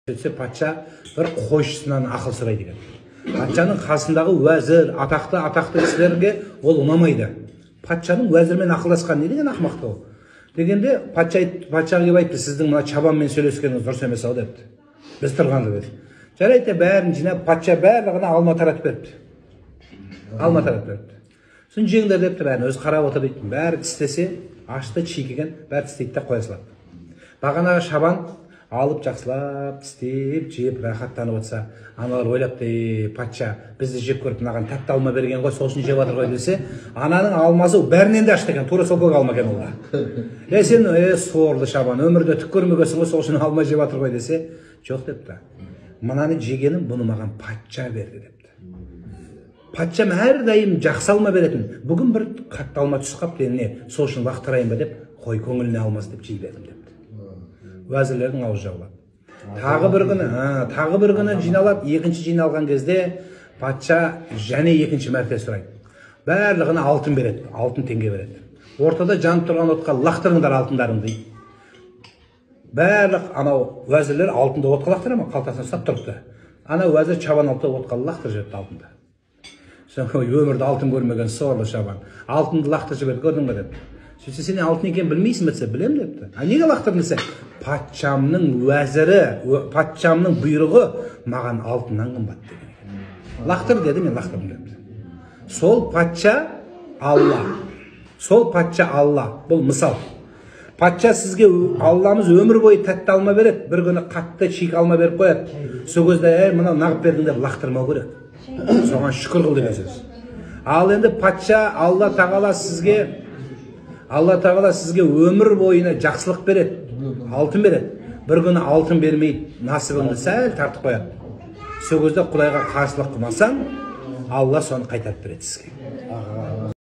Сөйтсе патша бір қойшысынан ақыл сұрайды екен. Патшаның қасындағы уәзір, атақты кісілерге ол ұнамайды. Патшаның уәзірмен ақылдасқан не деген ақымақтық ол? Дегенде патшаға келіп айтты, сіздің мына чабанмен сөйлескеніңіз дұрыс емес ау депті. Біз тұрғанда деді. Жарайды, бәрін жинап, патша барлығына алма таратып беріпті. Алма таратып беріпті. Сосын жеңдер депті, бәрін өзі қарап отыр дейді. Бәрі тістесе, ашты, чикіген, бәрі тістейді де қоя салады. Бағанағы шабан алып жақсылап, тістеп, жеп, рахаттанып отса, аналар ойлапты, патша бізді жеп көріп, мынаған тәтті алма берген ғой, сосын жеп жатыр ғой десе, ананың алмасы бәрінен де ашты екен, тура сол көк алма екен олға. Сен сорлы шабан, өмірде түк көрмегенсің ғой, сол үшін алма жеп жатыр ғой десе, жоқ депті. Мынаны жегенім, бұны маған патша берді депті. Патшам әрдайым жақсы алма беретін. Бүгін бір қатты алма түсіп қапты, не, сол үшін лақтырайын ба деп, қой көңіліне алмас деп жей бердім депті. Уәзірлердің ауыз жаулады. Тағы бір күні жиналады, екінші жиналған кезде патша және екінші мәрте сұрайды. Барлығына алтын береді, алтын теңге береді. Ортада жанып тұрған отқа лақтырыңдар алтындарын дейді. Барлық анау уәзірлер алтынды отқа лақтыра ма? Қалтасына ұстап тұрыпты. Ана уәзір чабан алып отқа лақтырып жіберді алтынды. Өмірді алтын көрмеген сорлы шабан. Алтынды лақтырып жіберді, көрдің бе депті. Сөйтсе, сен алтын екен білмейсің бе десе, білем депті. Неге лақтырдың десе, патшамның уәзірі, патшамның бұйрығы маған алтыннан қымбат деген. Лақтыр деді, мен лақтырдым депті. Сол патша Алла. Сол патша Алла. Бұл мысал. Патша сізге Алламыз өмір бойы тәтті алма береді, бір күні қатты чик алма беріп қояды. Сол кезде, мынау нағып бердің деп лақтырмау керек. Соған шүкір қыл деген сөз. Ал енді патша Алла Тағала сізге өмір бойына жақсылық береді, алтын береді. Бір күні алтын бермейді, насыбыңды сәл тартып қояды. Сол кезде Құдайға қарсылық қылмасаң, Алла соны қайтарып береді сізге.